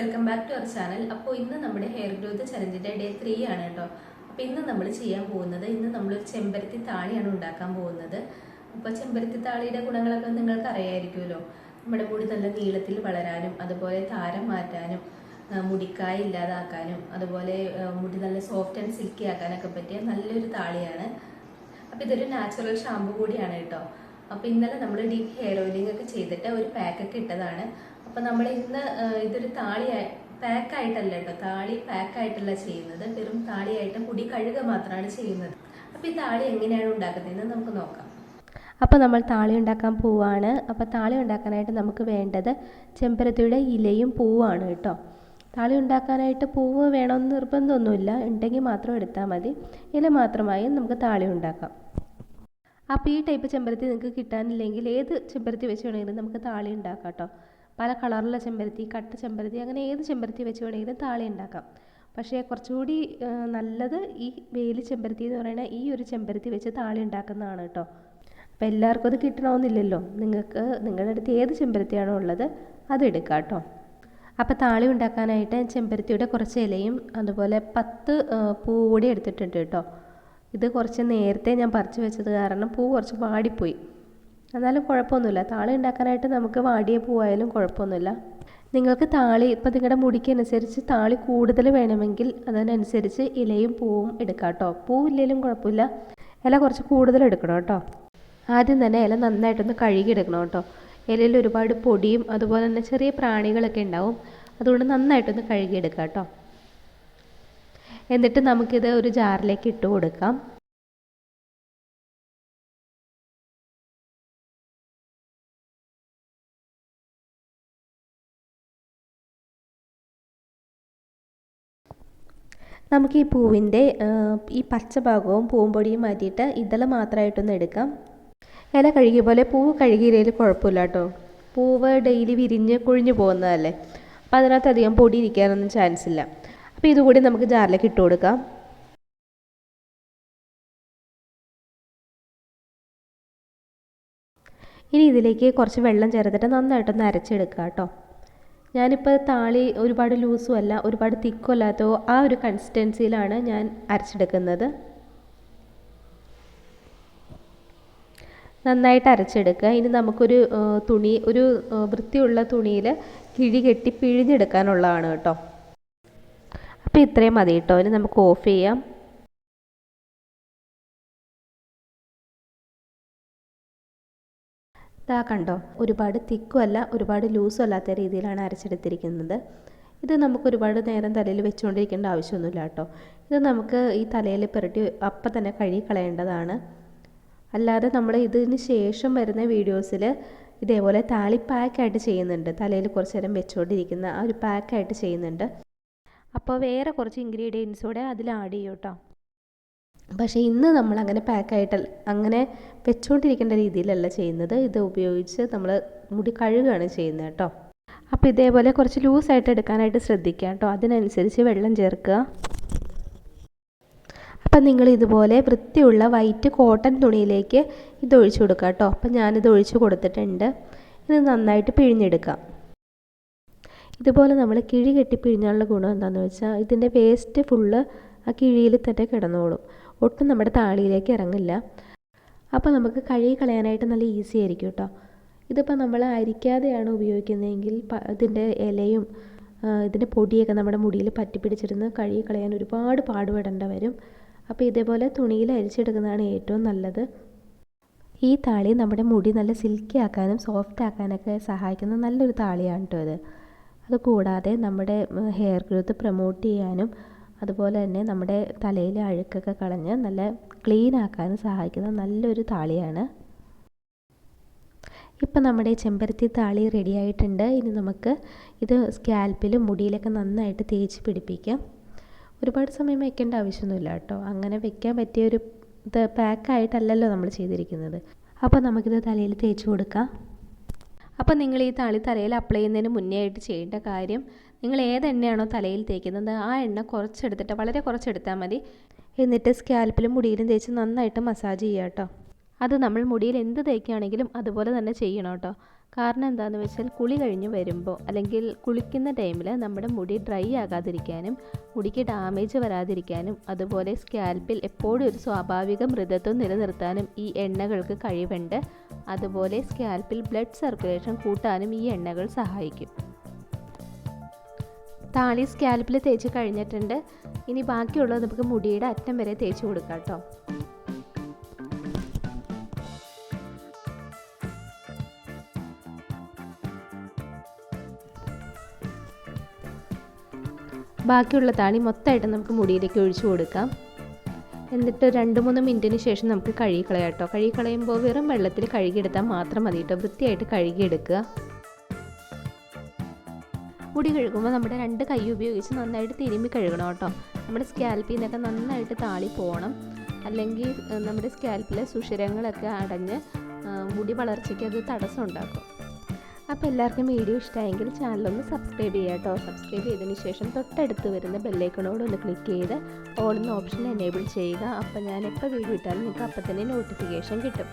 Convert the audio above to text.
Welcome back to our channel. അപ്പോൾ ഇന്ന് നമ്മുടെ ഹെയർ ഗ്രോത്ത് ചലഞ്ചിന്റെ ഡേ 3 ആണ് കേട്ടോ. അപ്പോൾ ഇന്ന് നമ്മൾ ചെയ്യാൻ പോകുന്നത് നമ്മളൊരു ചെമ്പരത്തി താളിയാണ് ഉണ്ടാക്കാൻ പോകുന്നത്. അപ്പോൾ ചെമ്പരത്തി താളിയുടെ ഗുണങ്ങളൊക്കെ നിങ്ങൾക്ക് അറിയായിരിക്കുമല്ലോ. നമ്മുടെ മുടി നല്ല നീളത്തിൽ വളരാനും അതുപോലെ താരം മാറ്റാനും മുടിക്കായ ഇല്ലാതാക്കാനും അതുപോലെ മുടി നല്ല സോഫ്റ്റ് ആൻഡ് സിൽക്കി ആക്കാനൊക്കെ പറ്റിയ നല്ലൊരു താളിയാണ്. അപ്പോൾ ഇതൊരു നാച്ചുറൽ ഷാമ്പു കൂടിയാണ് കേട്ടോ. അപ്പോൾ ഇന്നലെ നമ്മൾ ഡീപ്പ് ഹെയർ ഓയിലിംഗ് ഒക്കെ ചെയ്തിട്ട് ഒരു പാക്കൊക്കെ ഇട്ടതാണ്. അപ്പോൾ നമ്മൾ ഇന്ന് ഇതൊരു താളി പാക്കായിട്ടല്ല കേട്ടോ, താളി പാക്കായിട്ടല്ല ചെയ്യുന്നത്, വെറും താളിയായിട്ട് മുടി കഴുകുക മാത്രമാണ് ചെയ്യുന്നത്. അപ്പോൾ ഈ താളി എങ്ങനെയാണ് ഉണ്ടാക്കുന്നതെന്ന് നമുക്ക് നോക്കാം. അപ്പോൾ നമ്മൾ താളി ഉണ്ടാക്കാൻ പോവാണ്. അപ്പോൾ താളി ഉണ്ടാക്കാനായിട്ട് നമുക്ക് വേണ്ടത് ചെമ്പരത്തിയുടെ ഇലയും പൂവാണ് കേട്ടോ. താളി ഉണ്ടാക്കാനായിട്ട് പൂവ് വേണമെന്ന് നിർബന്ധമൊന്നുമില്ല, ഉണ്ടെങ്കിൽ മാത്രം എടുത്താൽ മതി. ഇല മാത്രമായി നമുക്ക് താളി ഉണ്ടാക്കാം. അപ്പോൾ ഈ ടൈപ്പ് ചെമ്പരത്തി നിങ്ങൾക്ക് കിട്ടാനില്ലെങ്കിൽ ഏത് ചെമ്പരത്തി വെച്ച് വേണമെങ്കിലും നമുക്ക് താളി ഉണ്ടാക്കാം കേട്ടോ. പല കളറുള്ള ചെമ്പരത്തി, കട്ട ചെമ്പരത്തി, അങ്ങനെ ഏത് ചെമ്പരത്തി വെച്ച് വേണമെങ്കിലും താളി ഉണ്ടാക്കാം. പക്ഷേ കുറച്ചുകൂടി നല്ലത് ഈ വേലി ചെമ്പരത്തി എന്ന് പറയുന്ന ഈ ഒരു ചെമ്പരത്തി വെച്ച് താളി ഉണ്ടാക്കുന്നതാണ് കേട്ടോ. അപ്പോൾ എല്ലാവർക്കും അത് കിട്ടണമെന്നില്ലല്ലോ, നിങ്ങൾക്ക് നിങ്ങളുടെ അടുത്ത് ഏത് ചെമ്പരത്തിയാണോ ഉള്ളത് അതെടുക്കാം കേട്ടോ. അപ്പോൾ താളി ഉണ്ടാക്കാനായിട്ട് ചെമ്പരത്തിയുടെ കുറച്ച് ഇലയും അതുപോലെ 10 പൂ കൂടി എടുത്തിട്ടുണ്ട് കേട്ടോ. ഇത് കുറച്ച് നേരത്തെ ഞാൻ പറിച്ച് വെച്ചത് കാരണം പൂ കുറച്ച് വാടിപ്പോയി. എന്നാലും കുഴപ്പമൊന്നുമില്ല, താളി ഉണ്ടാക്കാനായിട്ട് നമുക്ക് വാടിയ പൂവായാലും കുഴപ്പമൊന്നുമില്ല. നിങ്ങൾക്ക് താളി ഇപ്പോൾ നിങ്ങളുടെ മുടിക്കനുസരിച്ച് താളി കൂടുതൽ വേണമെങ്കിൽ അതിനനുസരിച്ച് ഇലയും പൂവും എടുക്കാം കേട്ടോ. പൂവില്ലെങ്കിലും കുഴപ്പമില്ല, ഇല കുറച്ച് കൂടുതൽ എടുക്കണം കേട്ടോ. ആദ്യം തന്നെ ഇല നന്നായിട്ടൊന്ന് കഴുകിയെടുക്കണം കേട്ടോ. ഇലയിൽ ഒരുപാട് പൊടിയും അതുപോലെ തന്നെ ചെറിയ പ്രാണികളൊക്കെ ഉണ്ടാവും, അതുകൊണ്ട് നന്നായിട്ടൊന്ന് കഴുകിയെടുക്കാം കേട്ടോ. എന്നിട്ട് നമുക്കിത് ഒരു ജാറിലേക്ക് ഇട്ട് കൊടുക്കാം. നമുക്ക് ഈ പൂവിൻ്റെ ഈ പച്ച ഭാഗവും പൂമ്പൊടിയും മാറ്റിയിട്ട് ഇതള മാത്രമായിട്ടൊന്ന് എടുക്കാം. ഇല കഴുകിയ പോലെ പൂവ് കഴുകിയില്ലെങ്കിൽ കുഴപ്പമില്ല കേട്ടോ. പൂവ് ഡെയിലി വിരിഞ്ഞ് കുഴിഞ്ഞു പോകുന്നതല്ലേ, അപ്പോൾ അതിനകത്ത് അധികം പൊടി ഇരിക്കാനൊന്നും ചാൻസ് ഇല്ല. അപ്പോൾ ഇതുകൂടി നമുക്ക് ജാറിലേക്ക് ഇട്ട് കൊടുക്കാം. ഇനി ഇതിലേക്ക് കുറച്ച് വെള്ളം ചേർത്തിട്ട് നന്നായിട്ടൊന്ന് അരച്ചെടുക്കുക കേട്ടോ. ഞാനിപ്പോൾ താളി ഒരുപാട് ലൂസും അല്ല ഒരുപാട് തിക്കും അല്ലാത്തോ ആ ഒരു കൺസിസ്റ്റൻസിയിലാണ് ഞാൻ അരച്ചെടുക്കുന്നത്. നന്നായിട്ട് അരച്ചെടുക്കുക. ഇനി നമുക്കൊരു തുണി, ഒരു വൃത്തിയുള്ള തുണിയിൽ കിഴി കെട്ടി പിഴിഞ്ഞെടുക്കാനുള്ളതാണ് കേട്ടോ. അപ്പോൾ ഇത്രയും മതി കേട്ടോ. ഇനി നമുക്ക് ഓഫ് ചെയ്യാം. ഇതാ കണ്ടോ, ഒരുപാട് തിക്കും അല്ല ഒരുപാട് ലൂസും അല്ലാത്ത രീതിയിലാണ് അരച്ചെടുത്തിരിക്കുന്നത്. ഇത് നമുക്ക് ഒരുപാട് നേരം തലയിൽ വെച്ചുകൊണ്ടിരിക്കേണ്ട ആവശ്യമൊന്നുമില്ല കേട്ടോ. ഇത് നമുക്ക് ഈ തലയിൽ പുരട്ടി അപ്പം തന്നെ കഴുകി കളയേണ്ടതാണ്. അല്ലാതെ നമ്മൾ ഇതിന് ശേഷം വരുന്ന വീഡിയോസിൽ ഇതേപോലെ താളി പാക്കായിട്ട് ചെയ്യുന്നുണ്ട്, തലയിൽ കുറച്ച് നേരം വെച്ചുകൊണ്ടിരിക്കുന്ന ആ ഒരു പാക്കായിട്ട് ചെയ്യുന്നുണ്ട്. അപ്പോൾ വേറെ കുറച്ച് ഇൻഗ്രീഡിയൻസ് കൂടെ അതിൽ ആഡ് ചെയ്യും കേട്ടോ. പക്ഷേ ഇന്ന് നമ്മൾ അങ്ങനെ പാക്കായിട്ട് അങ്ങനെ വെച്ചുകൊണ്ടിരിക്കേണ്ട രീതിയിലല്ല ചെയ്യുന്നത്. ഇത് ഉപയോഗിച്ച് നമ്മൾ മുടി കഴുകുകയാണ് ചെയ്യുന്നത് കേട്ടോ. അപ്പോൾ ഇതേപോലെ കുറച്ച് ലൂസായിട്ട് എടുക്കാനായിട്ട് ശ്രദ്ധിക്കുക കേട്ടോ, അതിനനുസരിച്ച് വെള്ളം ചേർക്കുക. അപ്പം നിങ്ങൾ ഇതുപോലെ വൃത്തിയുള്ള വൈറ്റ് കോട്ടൺ തുണിയിലേക്ക് ഇത് ഒഴിച്ചു കൊടുക്കുക കേട്ടോ. അപ്പം ഞാനിത് ഒഴിച്ച് കൊടുത്തിട്ടുണ്ട്. ഇത് നന്നായിട്ട് പിഴിഞ്ഞെടുക്കാം. ഇതുപോലെ നമ്മൾ കിഴി കെട്ടി പിഴിഞ്ഞാലുള്ള ഗുണം എന്താണെന്ന് വെച്ചാൽ ഇതിൻ്റെ വേസ്റ്റ് ഫുള്ള് ആ കിഴിയിൽ തന്നെ കിടന്നോളും, ഒട്ടും നമ്മുടെ താളിയിലേക്ക് ഇറങ്ങില്ല. അപ്പോൾ നമുക്ക് കഴുകി കളയാനായിട്ട് നല്ല ഈസി ആയിരിക്കും കേട്ടോ. ഇതിപ്പോൾ നമ്മൾ അരിക്കാതെയാണ് ഉപയോഗിക്കുന്നതെങ്കിൽ ഇതിൻ്റെ ഇലയും ഇതിൻ്റെ പൊടിയൊക്കെ നമ്മുടെ മുടിയിൽ പറ്റിപ്പിടിച്ചിരുന്ന് കഴുകി കളയാൻ ഒരുപാട് പാടുപെടേണ്ട വരും. അപ്പോൾ ഇതേപോലെ തുണിയിൽ അരിച്ചെടുക്കുന്നതാണ് ഏറ്റവും നല്ലത്. ഈ താളി നമ്മുടെ മുടി നല്ല സിൽക്കി ആക്കാനും സോഫ്റ്റ് ആക്കാനൊക്കെ സഹായിക്കുന്ന നല്ലൊരു താളിയാണ് കേട്ടോ ഇത്. അതുകൂടാതെ നമ്മുടെ ഹെയർ ഗ്രോത്ത് പ്രൊമോട്ട് ചെയ്യാനും അതുപോലെ തന്നെ നമ്മുടെ തലയിലെ അഴുക്കൊക്കെ കളഞ്ഞ് നല്ല ക്ലീൻ ആക്കാനും സഹായിക്കുന്ന നല്ലൊരു താളിയാണ്. ഇപ്പം നമ്മുടെ ചെമ്പരത്തി താളി റെഡി ആയിട്ടുണ്ട്. ഇനി നമുക്ക് ഇത് സ്കാൽപ്പിലും മുടിയിലൊക്കെ നന്നായിട്ട് തേച്ച് പിടിപ്പിക്കാം. ഒരുപാട് സമയം വെക്കേണ്ട ആവശ്യമൊന്നുമില്ല കേട്ടോ. അങ്ങനെ വെക്കാൻ പറ്റിയൊരു ഇത് പാക്കായിട്ടല്ലല്ലോ നമ്മൾ ചെയ്തിരിക്കുന്നത്. അപ്പോൾ നമുക്കിത് തലയിൽ തേച്ച് കൊടുക്കാം. അപ്പോൾ നിങ്ങൾ ഈ താളി തലയിൽ അപ്ലൈ ചെയ്യുന്നതിന് മുന്നേ ആയിട്ട് ചെയ്യേണ്ട കാര്യം, നിങ്ങൾ ഏത് എണ്ണയാണോ തലയിൽ തേക്കുന്നത് ആ എണ്ണ കുറച്ചെടുത്തിട്ട് വളരെ കുറച്ചെടുത്താൽ മതി. എന്നിട്ട് സ്കാൽപ്പിലും മുടിയിലും തേച്ച് നന്നായിട്ട് മസാജ് ചെയ്യുക കേട്ടോ. അത് നമ്മൾ മുടിയിൽ എന്ത് തേക്കുകയാണെങ്കിലും അതുപോലെ തന്നെ ചെയ്യണം കേട്ടോ. കാരണം എന്താണെന്ന് വെച്ചാൽ കുളി കഴിഞ്ഞ് വരുമ്പോൾ അല്ലെങ്കിൽ കുളിക്കുന്ന ടൈമിൽ നമ്മുടെ മുടി ഡ്രൈ ആകാതിരിക്കാനും മുടിക്ക് ഡാമേജ് വരാതിരിക്കാനും അതുപോലെ സ്കാൽപ്പിൽ എപ്പോഴും ഒരു സ്വാഭാവിക മൃദുത്വം നിലനിർത്താനും ഈ എണ്ണകൾക്ക് കഴിവുണ്ട്. അതുപോലെ സ്കാൽപ്പിൽ ബ്ലഡ് സർക്കുലേഷൻ കൂട്ടാനും ഈ എണ്ണകൾ സഹായിക്കും. താളി സ്കാൽപ്പിൽ തേച്ച് കഴിഞ്ഞിട്ടുണ്ട്. ഇനി ബാക്കിയുള്ളത് നമുക്ക് മുടിയുടെ അറ്റം വരെ തേച്ച് കൊടുക്കാം കേട്ടോ. ബാക്കിയുള്ള താളി മൊത്തമായിട്ട് നമുക്ക് മുടിയിലേക്ക് ഒഴിച്ചു കൊടുക്കാം. എന്നിട്ട് 2-3 മിനിറ്റിന് ശേഷം നമുക്ക് കഴുകിക്കളയാം കേട്ടോ. കഴുകിക്കളയുമ്പോൾ വെറും വെള്ളത്തിൽ കഴുകിയെടുത്താൽ മാത്രം മതി കേട്ടോ. വൃത്തിയായിട്ട് കഴുകിയെടുക്കുക. മുടി കഴുകുമ്പോൾ നമ്മുടെ 2 കൈ ഉപയോഗിച്ച് നന്നായിട്ട് തിരുമ്മി കഴുകണം കേട്ടോ. നമ്മുടെ സ്കാൽപ്പിൽ നിന്നൊക്കെ നന്നായിട്ട് താളി പോകണം. അല്ലെങ്കിൽ നമ്മുടെ സ്കാൽപ്പിലെ സുഷിരങ്ങളൊക്കെ അടഞ്ഞ് മുടി വളർച്ചയ്ക്ക് അത് തടസ്സം ഉണ്ടാക്കും. അപ്പോൾ എല്ലാവർക്കും വീഡിയോ ഇഷ്ടമായെങ്കിൽ ചാനലൊന്ന് സബ്സ്ക്രൈബ് ചെയ്യുക കേട്ടോ. സബ്സ്ക്രൈബ് ചെയ്തതിന് ശേഷം തൊട്ടടുത്ത് വരുന്ന ബെല്ലൈക്കണോട് ഒന്ന് ക്ലിക്ക് ചെയ്ത് ഓൾ എന്ന ഓപ്ഷൻ എനേബിൾ ചെയ്യുക. അപ്പോൾ ഞാൻ എപ്പോൾ വീഡിയോ ഇട്ടാലും നിങ്ങൾക്ക് അപ്പം തന്നെ നോട്ടിഫിക്കേഷൻ കിട്ടും.